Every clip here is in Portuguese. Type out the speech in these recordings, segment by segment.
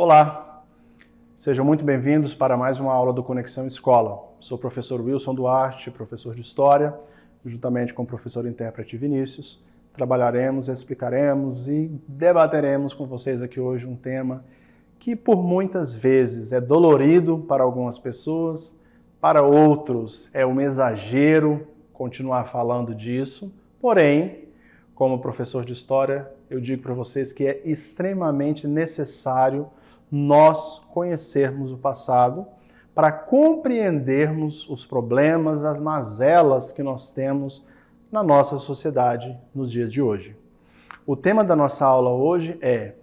Olá, sejam muito bem-vindos para mais uma aula do Conexão Escola. Sou o professor Wilson Duarte, professor de História, juntamente com o professor intérprete Vinícius. Trabalharemos, explicaremos e debateremos com vocês aqui hoje um tema que por muitas vezes é dolorido para algumas pessoas, para outros é um exagero continuar falando disso, porém, como professor de História, eu digo para vocês que é extremamente necessário nós conhecermos o passado para compreendermos os problemas, as mazelas que nós temos na nossa sociedade nos dias de hoje. O tema da nossa aula hoje é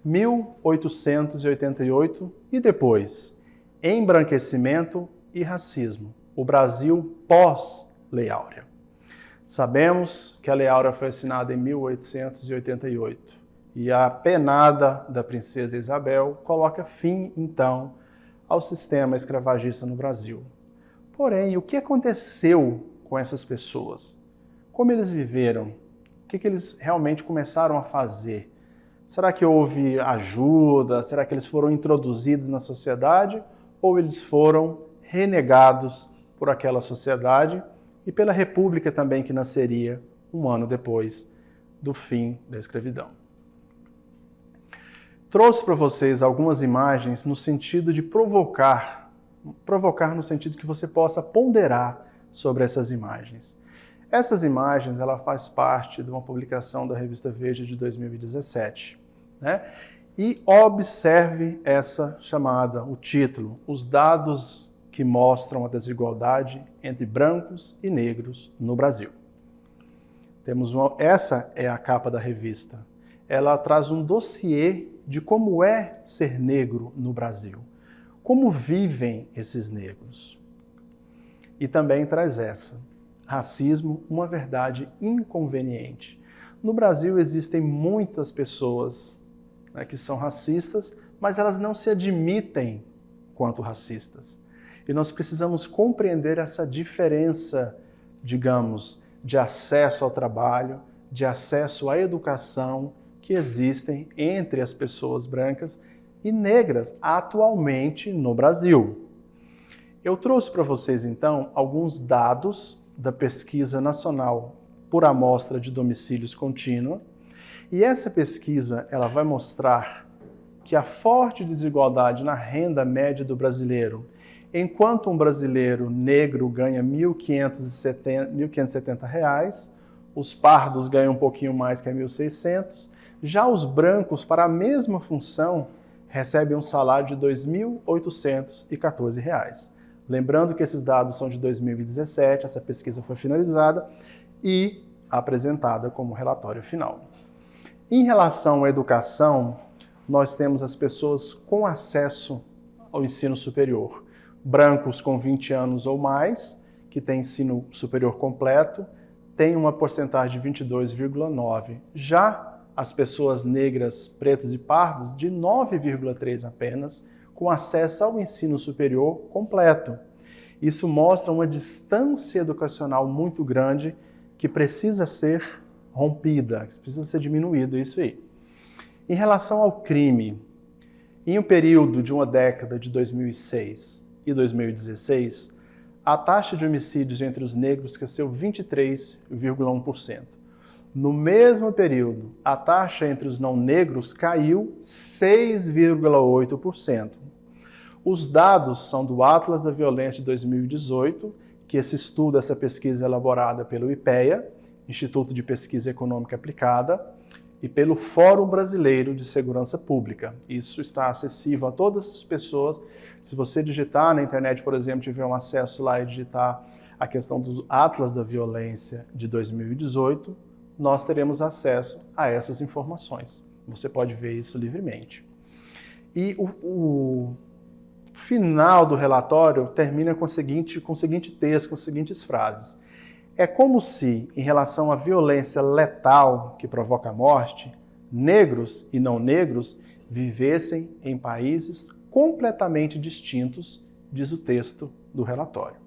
1888 e depois, embranquecimento e racismo, o Brasil pós-Lei Áurea. Sabemos que a Lei Áurea foi assinada em 1888 e a penada da princesa Isabel coloca fim, então, ao sistema escravagista no Brasil. Porém, o que aconteceu com essas pessoas? Como eles viveram? O que eles realmente começaram a fazer? Será que houve ajuda? Será que eles foram introduzidos na sociedade? Ou eles foram renegados por aquela sociedade e pela república também que nasceria um ano depois do fim da escravidão? Trouxe para vocês algumas imagens no sentido de provocar no sentido que você possa ponderar sobre essas imagens. Essas imagens, ela faz parte de uma publicação da revista Veja de 2017, né? E observe essa chamada, o título, os dados que mostram a desigualdade entre brancos e negros no Brasil. Essa é a capa da revista. Ela traz um dossiê de como é ser negro no Brasil, como vivem esses negros. E também traz essa, racismo, uma verdade inconveniente. No Brasil existem muitas pessoas, né, que são racistas, mas elas não se admitem quanto racistas. E nós precisamos compreender essa diferença, digamos, de acesso ao trabalho, de acesso à educação, que existem entre as pessoas brancas e negras atualmente no Brasil. Eu trouxe para vocês, então, alguns dados da Pesquisa Nacional por Amostra de Domicílios Contínua, e essa pesquisa ela vai mostrar que a forte desigualdade na renda média do brasileiro, enquanto um brasileiro negro ganha R$ 1.570, os pardos ganham um pouquinho mais que é 1.600, já os brancos, para a mesma função, recebem um salário de R$ 2.814. Lembrando que esses dados são de 2017, essa pesquisa foi finalizada e apresentada como relatório final. Em relação à educação, nós temos as pessoas com acesso ao ensino superior. Brancos com 20 anos ou mais, que têm ensino superior completo, têm uma porcentagem de 22,9%. Já as pessoas negras, pretas e pardos, de 9,3% apenas, com acesso ao ensino superior completo. Isso mostra uma distância educacional muito grande que precisa ser rompida, que precisa ser diminuído, isso aí. Em relação ao crime, em um período de uma década de 2006 e 2016, a taxa de homicídios entre os negros cresceu 23,1%. No mesmo período, a taxa entre os não negros caiu 6,8%. Os dados são do Atlas da Violência de 2018, que essa pesquisa é elaborada pelo IPEA, Instituto de Pesquisa Econômica Aplicada, e pelo Fórum Brasileiro de Segurança Pública. Isso está acessível a todas as pessoas. Se você digitar na internet, por exemplo, tiver um acesso lá e digitar a questão do Atlas da Violência de 2018, nós teremos acesso a essas informações. Você pode ver isso livremente. E o final do relatório termina com o seguinte texto, com as seguintes frases. É como se, em relação à violência letal que provoca a morte, negros e não negros vivessem em países completamente distintos, diz o texto do relatório.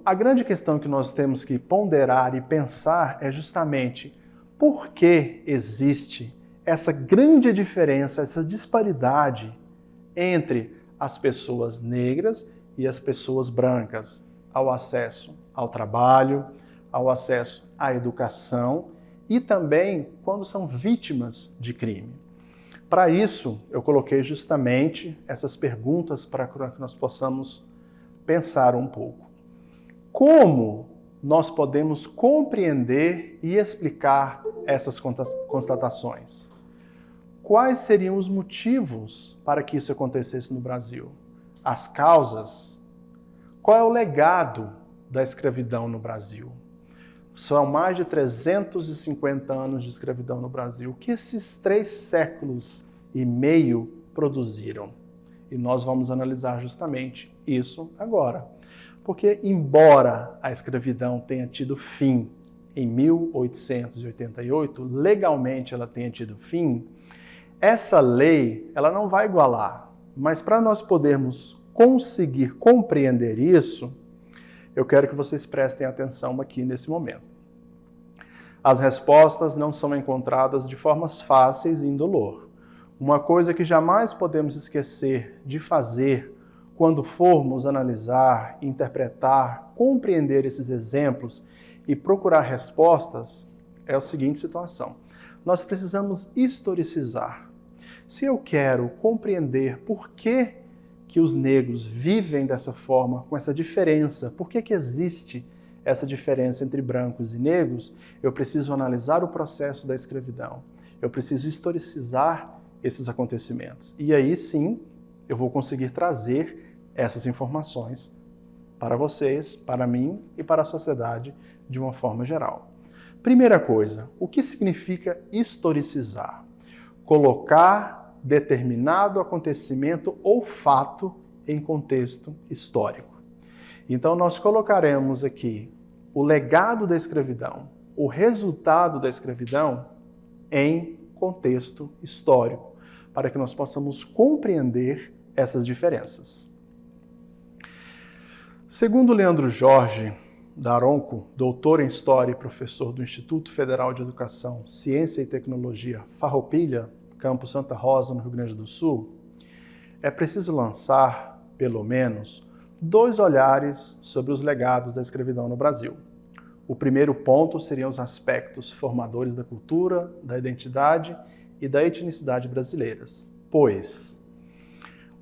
A grande questão que nós temos que ponderar e pensar é justamente por que existe essa grande diferença, essa disparidade entre as pessoas negras e as pessoas brancas ao acesso ao trabalho, ao acesso à educação e também quando são vítimas de crime. Para isso, eu coloquei justamente essas perguntas para que nós possamos pensar um pouco. Como nós podemos compreender e explicar essas constatações? Quais seriam os motivos para que isso acontecesse no Brasil? As causas? Qual é o legado da escravidão no Brasil? São mais de 350 anos de escravidão no Brasil. O que esses 3 séculos e meio produziram? E nós vamos analisar justamente isso agora. Porque, embora a escravidão tenha tido fim em 1888, legalmente ela tenha tido fim, essa lei ela não vai igualar. Mas para nós podermos conseguir compreender isso, eu quero que vocês prestem atenção aqui nesse momento. As respostas não são encontradas de formas fáceis e indolor. Uma coisa que jamais podemos esquecer de fazer quando formos analisar, interpretar, compreender esses exemplos e procurar respostas é a seguinte situação. Nós precisamos historicizar. Se eu quero compreender por que os negros vivem dessa forma, com essa diferença, por que existe essa diferença entre brancos e negros, eu preciso analisar o processo da escravidão. Eu preciso historicizar esses acontecimentos. E aí sim, eu vou conseguir trazer essas informações para vocês, para mim e para a sociedade de uma forma geral. Primeira coisa, o que significa historicizar? Colocar determinado acontecimento ou fato em contexto histórico. Então nós colocaremos aqui o legado da escravidão, o resultado da escravidão em contexto histórico, para que nós possamos compreender essas diferenças. Segundo Leandro Jorge Daronco, doutor em História e professor do Instituto Federal de Educação, Ciência e Tecnologia Farroupilha, Campus Santa Rosa, no Rio Grande do Sul, é preciso lançar, pelo menos, 2 olhares sobre os legados da escravidão no Brasil. O primeiro ponto seriam os aspectos formadores da cultura, da identidade e da etnicidade brasileiras, pois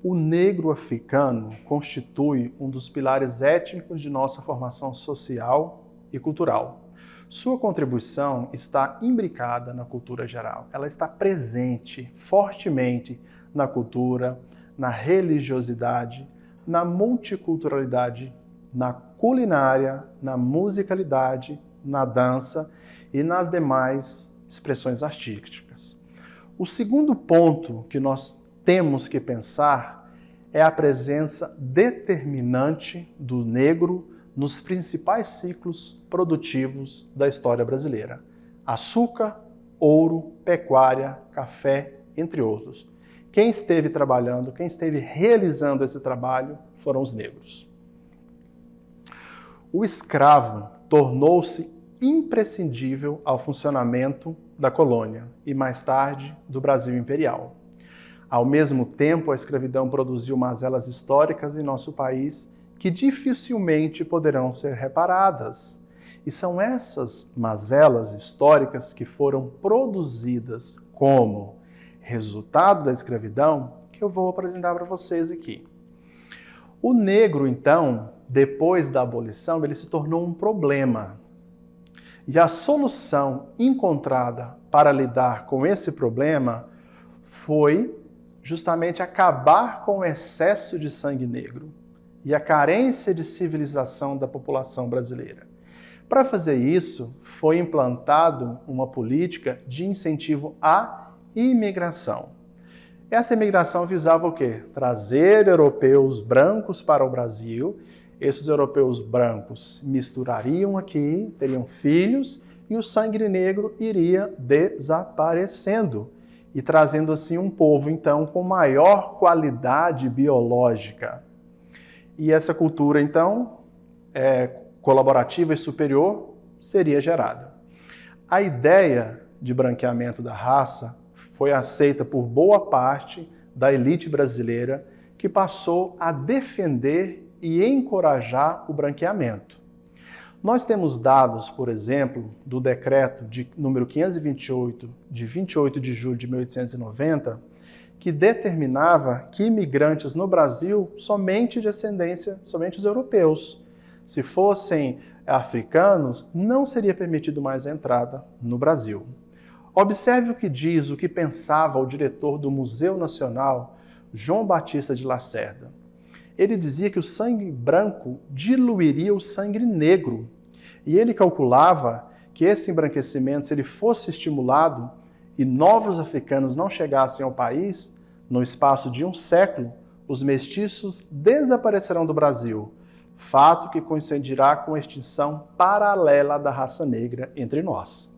o negro africano constitui um dos pilares étnicos de nossa formação social e cultural. Sua contribuição está imbricada na cultura geral. Ela está presente fortemente na cultura, na religiosidade, na multiculturalidade, na culinária, na musicalidade, na dança e nas demais expressões artísticas. O segundo ponto que nós temos que pensar é a presença determinante do negro nos principais ciclos produtivos da história brasileira: açúcar, ouro, pecuária, café, entre outros. Quem esteve trabalhando, quem esteve realizando esse trabalho foram os negros. O escravo tornou-se imprescindível ao funcionamento da colônia e, mais tarde, do Brasil imperial. Ao mesmo tempo, a escravidão produziu mazelas históricas em nosso país que dificilmente poderão ser reparadas. E são essas mazelas históricas que foram produzidas como resultado da escravidão que eu vou apresentar para vocês aqui. O negro, então, depois da abolição, ele se tornou um problema. E a solução encontrada para lidar com esse problema foi justamente acabar com o excesso de sangue negro e a carência de civilização da população brasileira. Para fazer isso, foi implantado uma política de incentivo à imigração. Essa imigração visava o quê? Trazer europeus brancos para o Brasil. Esses europeus brancos misturariam aqui, teriam filhos, e o sangue negro iria desaparecendo, e trazendo assim um povo, então, com maior qualidade biológica. E essa cultura, então, colaborativa e superior, seria gerada. A ideia de branqueamento da raça foi aceita por boa parte da elite brasileira, que passou a defender e encorajar o branqueamento. Nós temos dados, por exemplo, do decreto número 528, de 28 de julho de 1890, que determinava que imigrantes no Brasil somente de ascendência, somente os europeus. Se fossem africanos, não seria permitido mais a entrada no Brasil. Observe o que diz, o que pensava o diretor do Museu Nacional, João Batista de Lacerda. Ele dizia que o sangue branco diluiria o sangue negro. E ele calculava que esse embranquecimento, se ele fosse estimulado e novos africanos não chegassem ao país, no espaço de um século, os mestiços desaparecerão do Brasil, fato que coincidirá com a extinção paralela da raça negra entre nós.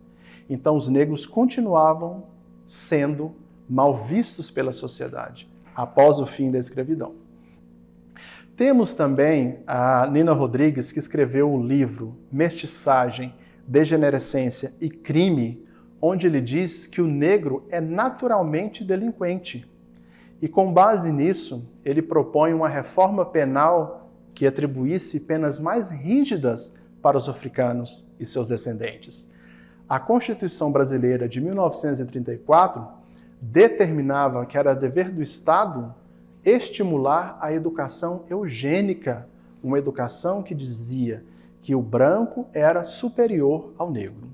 Então os negros continuavam sendo mal vistos pela sociedade após o fim da escravidão. Temos também a Nina Rodrigues, que escreveu o livro Mestiçagem, Degenerescência e Crime, onde ele diz que o negro é naturalmente delinquente. E com base nisso, ele propõe uma reforma penal que atribuísse penas mais rígidas para os africanos e seus descendentes. A Constituição Brasileira de 1934 determinava que era dever do Estado estimular a educação eugênica, uma educação que dizia que o branco era superior ao negro.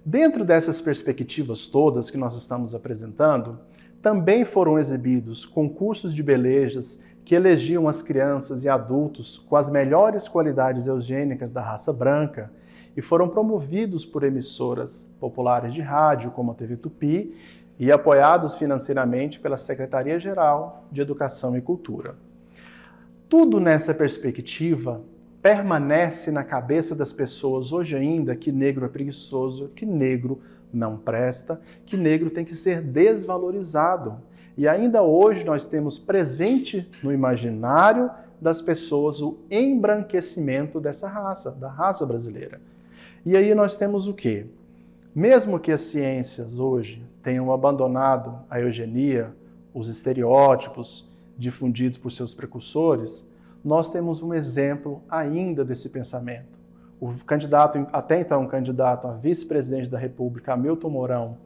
Dentro dessas perspectivas todas que nós estamos apresentando, também foram exibidos concursos de belezas que elegiam as crianças e adultos com as melhores qualidades eugênicas da raça branca e foram promovidos por emissoras populares de rádio, como a TV Tupi, e apoiados financeiramente pela Secretaria-Geral de Educação e Cultura. Tudo nessa perspectiva permanece na cabeça das pessoas hoje ainda que negro é preguiçoso, que negro não presta, que negro tem que ser desvalorizado. E ainda hoje nós temos presente no imaginário das pessoas o embranquecimento dessa raça, da raça brasileira. E aí nós temos o quê? Mesmo que as ciências hoje tenham abandonado a eugenia, os estereótipos difundidos por seus precursores, nós temos um exemplo ainda desse pensamento. O candidato, até então candidato a vice-presidente da República, Hamilton Mourão,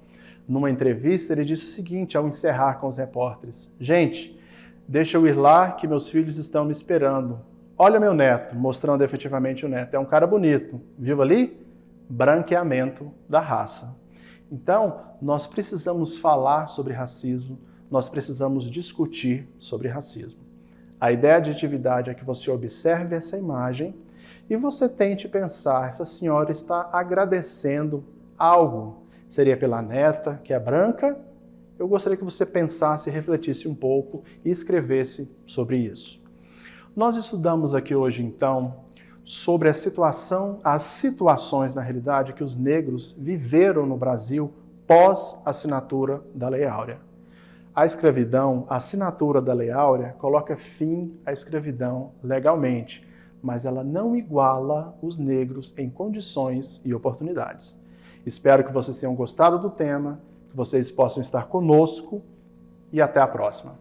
numa entrevista, ele disse o seguinte, ao encerrar com os repórteres: gente, deixa eu ir lá que meus filhos estão me esperando. Olha meu neto, mostrando efetivamente o neto. É um cara bonito, viu ali? Branqueamento da raça. Então, nós precisamos falar sobre racismo, nós precisamos discutir sobre racismo. A ideia de atividade é que você observe essa imagem e você tente pensar, essa senhora está agradecendo algo. Seria pela neta, que é branca? Eu gostaria que você pensasse, refletisse um pouco e escrevesse sobre isso. Nós estudamos aqui hoje, então, sobre as situações, na realidade, que os negros viveram no Brasil pós-assinatura da Lei Áurea. A escravidão, a assinatura da Lei Áurea, coloca fim à escravidão legalmente, mas ela não iguala os negros em condições e oportunidades. Espero que vocês tenham gostado do tema, que vocês possam estar conosco e até a próxima.